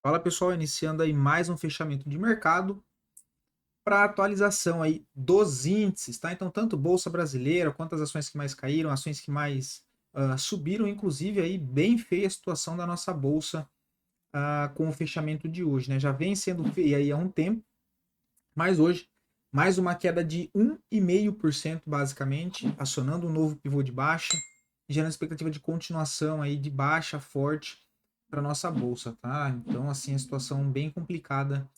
Fala pessoal, iniciando aí mais um fechamento de mercado para atualização aí dos índices, tá? Então, tanto Bolsa Brasileira, quanto as ações que mais caíram, ações que mais subiram, inclusive aí bem feia a situação da nossa Bolsa com o fechamento de hoje, né? Já vem sendo feia aí há um tempo, mas hoje mais uma queda de 1,5% basicamente, acionando um novo pivô de baixa, gerando expectativa de continuação aí de baixa forte para nossa bolsa, tá? Então, assim, a situação bem complicada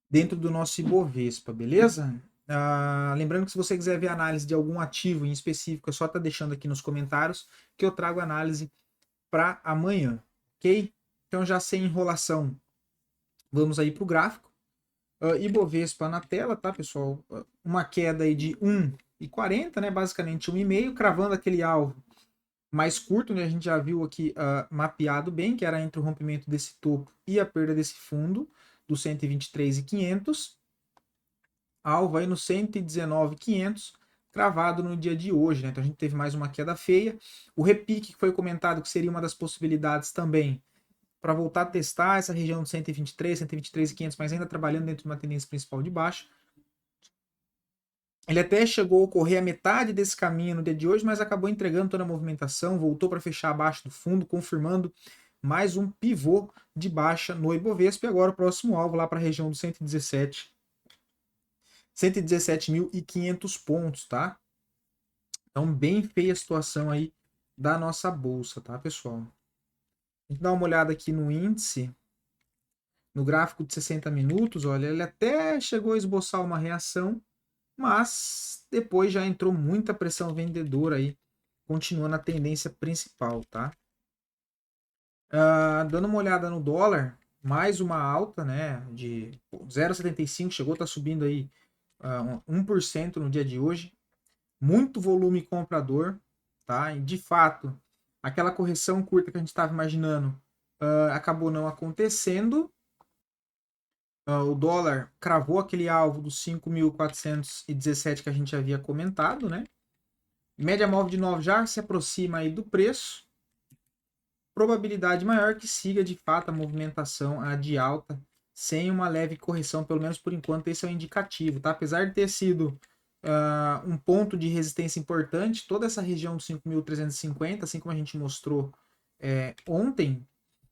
dentro do nosso Ibovespa, beleza? Lembrando que se você quiser ver análise de algum ativo em específico, é só estar deixando aqui nos comentários que eu trago análise para amanhã, ok? Então, já sem enrolação, vamos aí para o gráfico. Ibovespa na tela, tá, pessoal? Uma queda aí de 1,40, né? Basicamente 1,5, cravando aquele alvo mais curto, né? A gente já viu aqui mapeado bem, que era entre o rompimento desse topo e a perda desse fundo, do 123.500. Alvo aí no 119.500, cravado no dia de hoje, né? Então a gente teve mais uma queda feia. O repique que foi comentado que seria uma das possibilidades também para voltar a testar essa região de 123, 123.500, mas ainda trabalhando dentro de uma tendência principal de baixa. Ele até chegou a ocorrer a metade desse caminho no dia de hoje, mas acabou entregando toda a movimentação, voltou para fechar abaixo do fundo, confirmando mais um pivô de baixa no Ibovespa. E agora o próximo alvo lá para a região do 117.500 pontos, tá? Então, bem feia a situação aí da nossa bolsa, tá, pessoal? A gente dá uma olhada aqui no índice, no gráfico de 60 minutos, olha, ele até chegou a esboçar uma reação, mas depois já entrou muita pressão vendedora aí, continuando a tendência principal, tá? Dando uma olhada no dólar, mais uma alta, né, de 0,75, chegou a estar subindo aí 1% no dia de hoje, muito volume comprador, tá? E de fato, aquela correção curta que a gente estava imaginando acabou não acontecendo. O dólar cravou aquele alvo dos 5.417 que a gente havia comentado, né? Média móvel de 9 já se aproxima aí do preço. Probabilidade maior que siga de fato a movimentação de alta sem uma leve correção, pelo menos por enquanto esse é o indicativo, tá? Apesar de ter sido um ponto de resistência importante, toda essa região dos 5.350, assim como a gente mostrou ontem,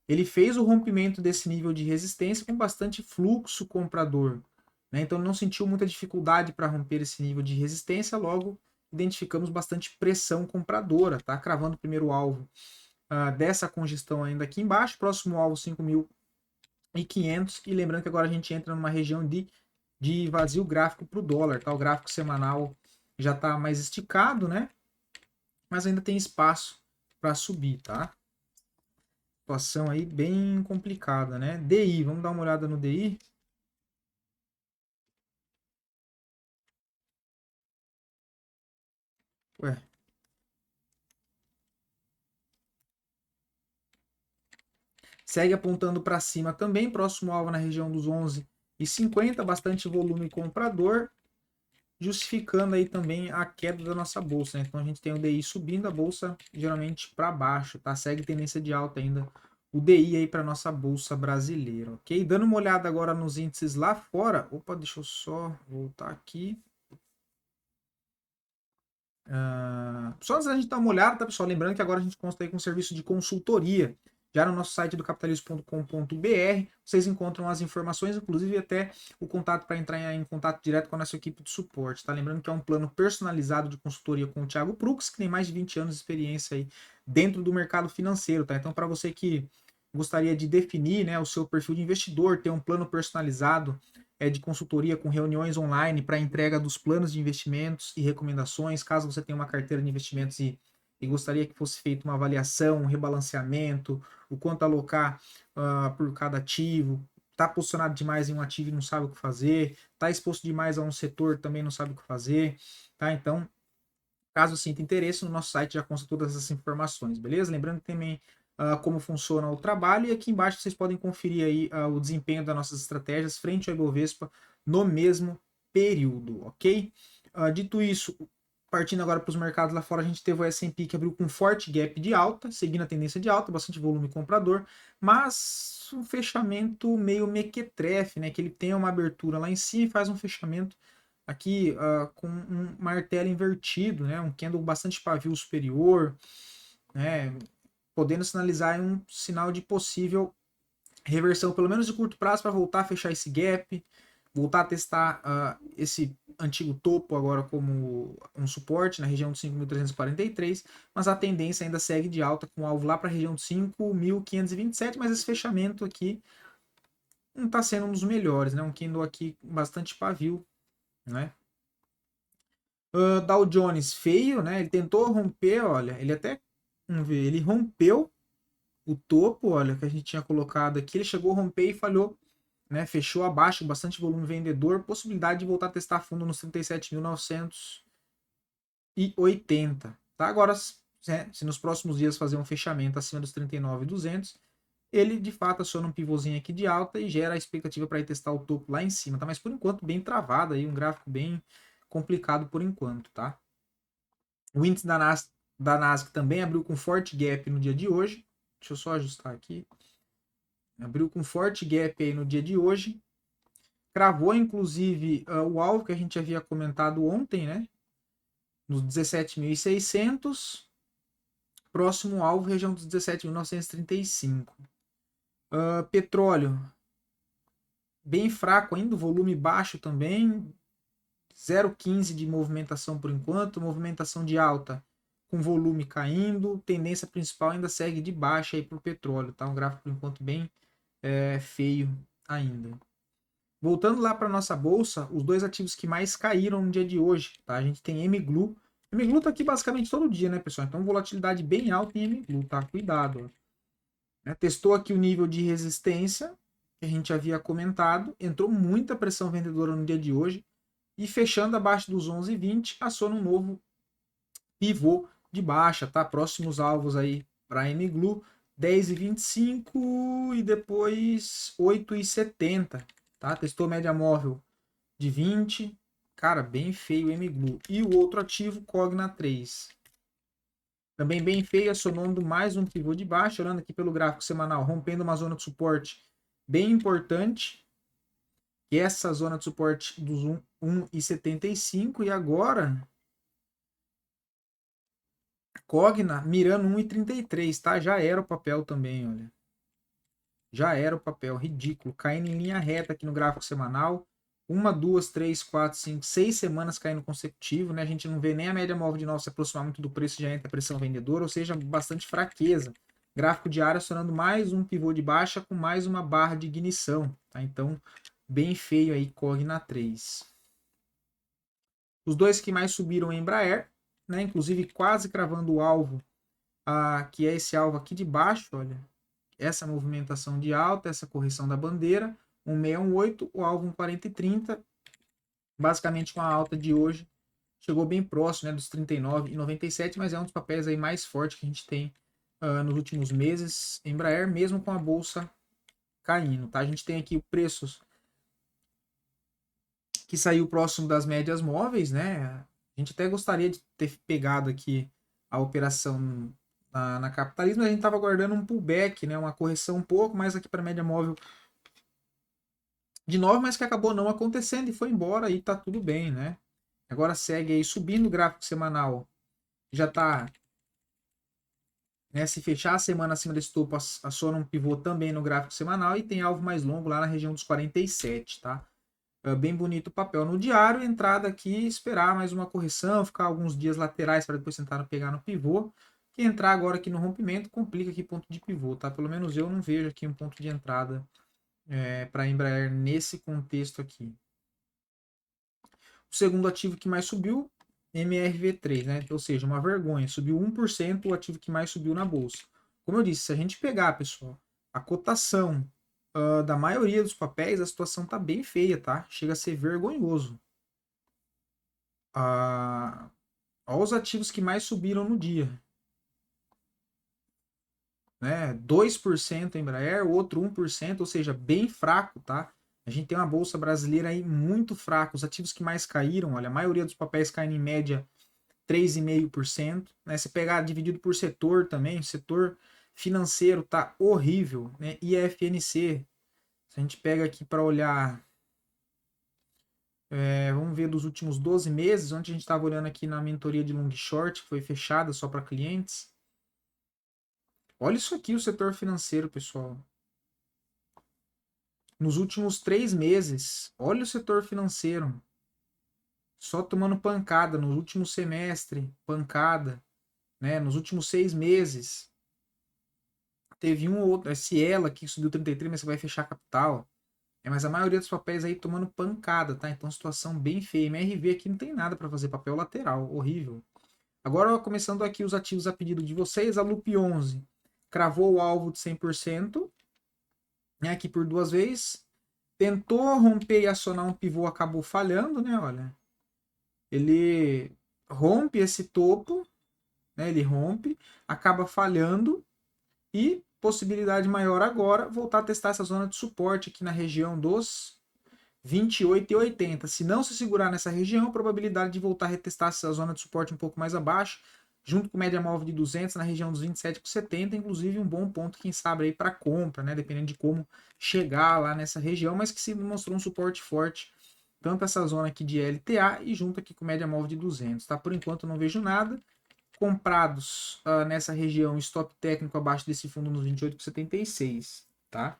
ele fez o rompimento desse nível de resistência com bastante fluxo comprador, né? Então não sentiu muita dificuldade para romper esse nível de resistência, logo identificamos bastante pressão compradora, tá? Cravando o primeiro alvo dessa congestão ainda aqui embaixo, próximo alvo 5.500, e lembrando que agora a gente entra numa região de vazio gráfico para o dólar, tá? O gráfico semanal já está mais esticado, né? Mas ainda tem espaço para subir, tá? Situação aí bem complicada, né? DI, vamos dar uma olhada no DI. Ué. Segue apontando para cima também, próximo alvo na região dos 11,50, bastante volume comprador, justificando aí também a queda da nossa bolsa, né? Então a gente tem o DI subindo, a bolsa geralmente para baixo, tá? Segue tendência de alta ainda o DI aí para nossa bolsa brasileira, ok? Dando uma olhada agora nos índices lá fora. Opa, deixa eu só voltar aqui. Só antes da gente dar uma olhada, tá, pessoal? Lembrando que agora a gente consta aí com um serviço de consultoria. Já no nosso site do capitalismo.com.br, vocês encontram as informações, inclusive até o contato para entrar em contato direto com a nossa equipe de suporte, tá? Lembrando que é um plano personalizado de consultoria com o Thiago Prux, que tem mais de 20 anos de experiência aí dentro do mercado financeiro, tá? Então, para você que gostaria de definir, né, o seu perfil de investidor, ter um plano personalizado de consultoria com reuniões online para entrega dos planos de investimentos e recomendações, caso você tenha uma carteira de investimentos e gostaria que fosse feita uma avaliação, um rebalanceamento, o quanto alocar por cada ativo, está posicionado demais em um ativo e não sabe o que fazer, está exposto demais a um setor também não sabe o que fazer, tá? Então, caso sinta interesse, no nosso site já consta todas essas informações, beleza? Lembrando também como funciona o trabalho, e aqui embaixo vocês podem conferir aí o desempenho das nossas estratégias frente ao Ibovespa no mesmo período, ok? Dito isso, Partindo agora para os mercados lá fora, a gente teve o S&P que abriu com forte gap de alta, seguindo a tendência de alta, bastante volume comprador, mas um fechamento meio mequetrefe, né? Que ele tem uma abertura lá em cima e faz um fechamento aqui com um martelo invertido, né? Um candle bastante pavio superior, né? Podendo sinalizar um sinal de possível reversão, pelo menos de curto prazo, para voltar a fechar esse gap, voltar a testar esse antigo topo agora como um suporte na região de 5.343, mas a tendência ainda segue de alta com alvo lá para a região de 5.527, mas esse fechamento aqui não está sendo um dos melhores, né? Um candle aqui com bastante pavio, né? Dow Jones feio, né? Ele tentou romper, olha, ele até, vamos ver, ele rompeu o topo, olha, que a gente tinha colocado aqui, ele chegou a romper e falhou, né? Fechou abaixo, bastante volume vendedor, possibilidade de voltar a testar fundo nos 37.980, tá? Agora, se nos próximos dias fazer um fechamento acima dos 39.200, ele de fato aciona um pivôzinho aqui de alta e gera a expectativa para ir testar o topo lá em cima, tá? Mas por enquanto bem travado aí, um gráfico bem complicado por enquanto, tá? O índice da Nasdaq também abriu com forte gap no dia de hoje. Deixa eu só ajustar aqui. Abriu com forte gap aí no dia de hoje. Cravou, inclusive, o alvo que a gente havia comentado ontem, né? Nos 17.600. Próximo alvo, região dos 17.935. Petróleo, bem fraco ainda, volume baixo também. 0,15 de movimentação por enquanto. Movimentação de alta com volume caindo. Tendência principal ainda segue de baixa para o petróleo. Tá? Um gráfico por enquanto bem feio ainda. Voltando lá para nossa bolsa, os dois ativos que mais caíram no dia de hoje, tá? A gente tem MGLU. MGLU tá aqui basicamente todo dia, né, pessoal? Então volatilidade bem alta em MGLU, tá? Cuidado. Testou aqui o nível de resistência que a gente havia comentado, entrou muita pressão vendedora no dia de hoje e fechando abaixo dos 11,20, aciona um novo pivô de baixa, tá? Próximos alvos aí para MGLU, 10,25 e depois 8,70. Tá? Testou média móvel de 20. Cara, bem feio o MGLU. E o outro ativo, Cogna 3. Também bem feio, acionando mais um pivô de baixa. Olhando aqui pelo gráfico semanal, rompendo uma zona de suporte bem importante. Que é essa zona de suporte dos 1,75. E agora, Cogna mirando 1,33, tá? Já era o papel também, olha. Já era o papel, ridículo. Caindo em linha reta aqui no gráfico semanal. 1, 2, 3, 4, 5, 6 semanas caindo consecutivo, né? A gente não vê nem a média móvel de 9 se aproximar muito do preço, já entra a pressão vendedora, ou seja, bastante fraqueza. Gráfico diário acionando mais um pivô de baixa com mais uma barra de ignição, tá? Então, bem feio aí, Cogna 3. Os dois que mais subiram, Embraer, né? Inclusive quase cravando o alvo, que é esse alvo aqui de baixo, olha. Essa movimentação de alta, essa correção da bandeira, 1618, o alvo 40,30, basicamente com a alta de hoje, chegou bem próximo, né, dos 39,97, mas é um dos papéis aí mais fortes que a gente tem nos últimos meses, Embraer, mesmo com a bolsa caindo, tá? A gente tem aqui o preços que saiu próximo das médias móveis, né? A gente até gostaria de ter pegado aqui a operação na capitalismo, a gente estava aguardando um pullback, né? Uma correção um pouco mais aqui para a média móvel de 9, mas que acabou não acontecendo e foi embora e tá tudo bem, né? Agora segue aí subindo o gráfico semanal. Já tá, né, se fechar a semana acima desse topo, aciona um pivô também no gráfico semanal e tem alvo mais longo lá na região dos 47, tá? Bem bonito o papel no diário, entrada aqui, esperar mais uma correção, ficar alguns dias laterais para depois tentar pegar no pivô. Que entrar agora aqui no rompimento complica aqui ponto de pivô, tá? Pelo menos eu não vejo aqui um ponto de entrada para a Embraer nesse contexto aqui. O segundo ativo que mais subiu, MRV3, né? Ou seja, uma vergonha, subiu 1% o ativo que mais subiu na bolsa. Como eu disse, se a gente pegar, pessoal, a cotação da maioria dos papéis, a situação tá bem feia, tá? Chega a ser vergonhoso. Olha os ativos que mais subiram no dia. Né? 2% Embraer, o outro 1%, ou seja, bem fraco, tá? A gente tem uma bolsa brasileira aí muito fraca. Os ativos que mais caíram, olha, a maioria dos papéis caem em média 3,5%. Né? Se pegar dividido por setor também, o setor financeiro tá horrível. Né? IFNC, se a gente pega aqui para olhar, vamos ver dos últimos 12 meses, onde a gente estava olhando aqui na mentoria de long short, que foi fechada só para clientes. Olha isso aqui, o setor financeiro, pessoal. Nos últimos 3 meses, olha o setor financeiro. Só tomando pancada no último semestre, pancada, né? Nos últimos 6 meses. Teve um ou outro, a Cielo aqui que subiu 33, mas você vai fechar capital. Mas a maioria dos papéis aí tomando pancada, tá? Então situação bem feia. MRV aqui não tem nada para fazer, papel lateral, horrível. Agora, começando aqui os ativos a pedido de vocês, a Lupe 11 cravou o alvo de 100%, né, aqui por 2 vezes. Tentou romper e acionar um pivô, acabou falhando, né? Olha, ele rompe esse topo, né? Ele rompe, acaba falhando e possibilidade maior agora voltar a testar essa zona de suporte aqui na região dos 28,80. Se não se segurar nessa região, a probabilidade de voltar a retestar essa zona de suporte um pouco mais abaixo, junto com média móvel de 200 na região dos 27,70, inclusive um bom ponto, quem sabe, aí para compra, né? Dependendo de como chegar lá nessa região, mas que se mostrou um suporte forte, tanto essa zona aqui de LTA e junto aqui com média móvel de 200, tá? Por enquanto não vejo nada. Comprados nessa região, stop técnico abaixo desse fundo nos 28,76, tá?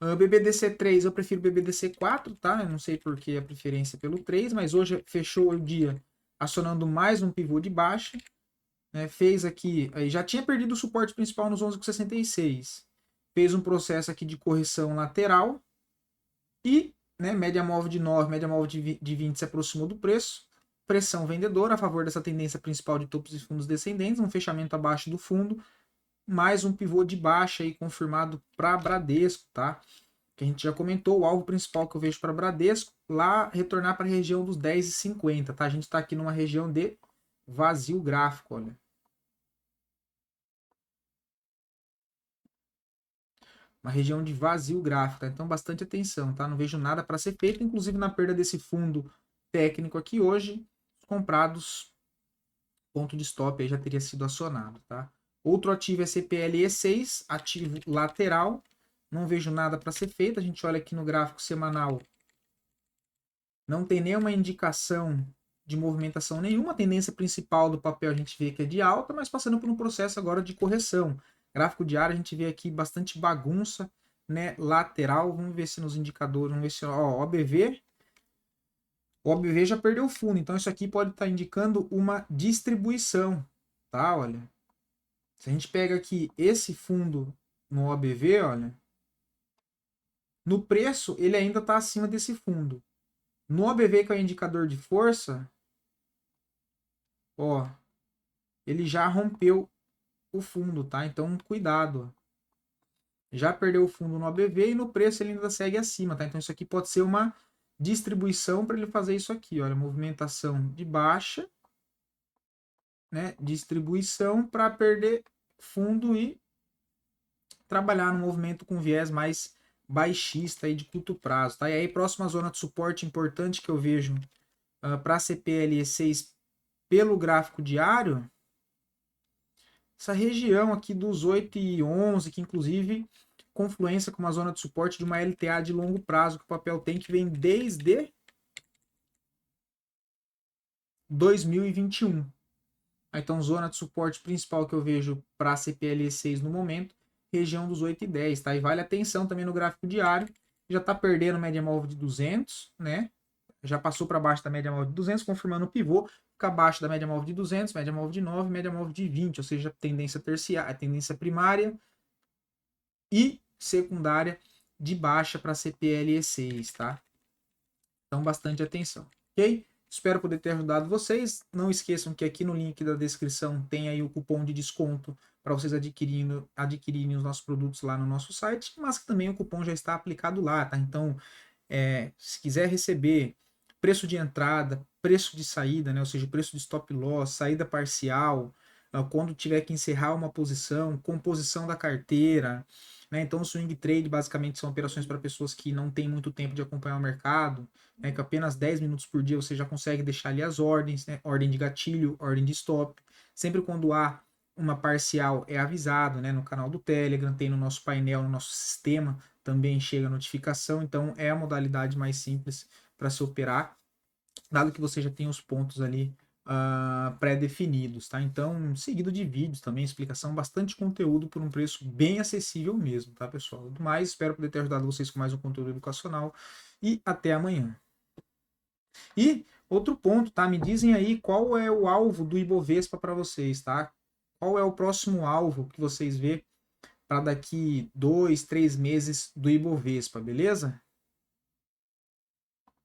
BBDC3, eu prefiro BBDC4, tá? Eu não sei por que a preferência pelo 3, mas hoje fechou o dia acionando mais um pivô de baixa. Né? Fez aqui, aí já tinha perdido o suporte principal nos 11,66. Fez um processo aqui de correção lateral e, né, média móvel de 9, média móvel de 20 se aproximou do preço. Pressão vendedora a favor dessa tendência principal de topos e fundos descendentes, um fechamento abaixo do fundo, mais um pivô de baixa aí confirmado para Bradesco, tá? Que a gente já comentou, o alvo principal que eu vejo para Bradesco, lá retornar para a região dos 10,50, tá? A gente está aqui numa região de vazio gráfico, olha. Uma região de vazio gráfico, tá? Então bastante atenção, tá? Não vejo nada para ser feito, inclusive na perda desse fundo técnico aqui hoje, comprados, ponto de stop aí já teria sido acionado, tá? Outro ativo é CPLE6, ativo lateral, não vejo nada para ser feito, a gente olha aqui no gráfico semanal, não tem nenhuma indicação de movimentação nenhuma, a tendência principal do papel a gente vê que é de alta, mas passando por um processo agora de correção. Gráfico diário a gente vê aqui bastante bagunça, né, lateral, vamos ver se nos indicadores, vamos ver se, ó, o OBV já perdeu o fundo, então isso aqui pode estar indicando uma distribuição, tá, olha. Se a gente pega aqui esse fundo no OBV, olha, no preço ele ainda está acima desse fundo. No OBV, que é o indicador de força, ó, ele já rompeu o fundo, tá? Então, cuidado. Já perdeu o fundo no ABV e no preço ele ainda segue acima, tá? Então, isso aqui pode ser uma distribuição para ele fazer isso aqui, olha, movimentação de baixa, né? Distribuição para perder fundo e trabalhar no movimento com viés mais baixista aí de curto prazo, tá? E aí, próxima zona de suporte importante que eu vejo para a CPLE6 pelo gráfico diário, essa região aqui dos 8,11, que inclusive confluência com uma zona de suporte de uma LTA de longo prazo que o papel tem, que vem desde 2021. Então, zona de suporte principal que eu vejo para a CPLE6 no momento, região dos 8,10, tá? E vale atenção também no gráfico diário, já está perdendo média móvel de 200, né? Já passou para baixo da média móvel de 200, confirmando o pivô, fica abaixo da média móvel de 200, média móvel de 9, média móvel de 20, ou seja, tendência terciária, tendência primária e secundária de baixa para CPLE6, tá? Então, bastante atenção, ok? Espero poder ter ajudado vocês. Não esqueçam que aqui no link da descrição tem aí o cupom de desconto para vocês adquirirem os nossos produtos lá no nosso site, mas que também o cupom já está aplicado lá, tá? Então, se quiser receber preço de entrada, preço de saída, né? Ou seja, preço de stop loss, saída parcial, quando tiver que encerrar uma posição, composição da carteira, né? Então, o swing trade basicamente são operações para pessoas que não têm muito tempo de acompanhar o mercado, né? Que apenas 10 minutos por dia você já consegue deixar ali as ordens, né? Ordem de gatilho, ordem de stop. Sempre quando há uma parcial é avisado, né? No canal do Telegram, tem no nosso painel, no nosso sistema, também chega a notificação. Então, é a modalidade mais simples para se operar, dado que você já tem os pontos ali pré-definidos, tá? Então, seguido de vídeos também, explicação, bastante conteúdo por um preço bem acessível mesmo, tá, pessoal? Do mais, espero poder ter ajudado vocês com mais um conteúdo educacional e até amanhã. E outro ponto, tá? Me dizem aí qual é o alvo do Ibovespa para vocês, tá? Qual é o próximo alvo que vocês vê para daqui 2, 3 meses do Ibovespa, beleza?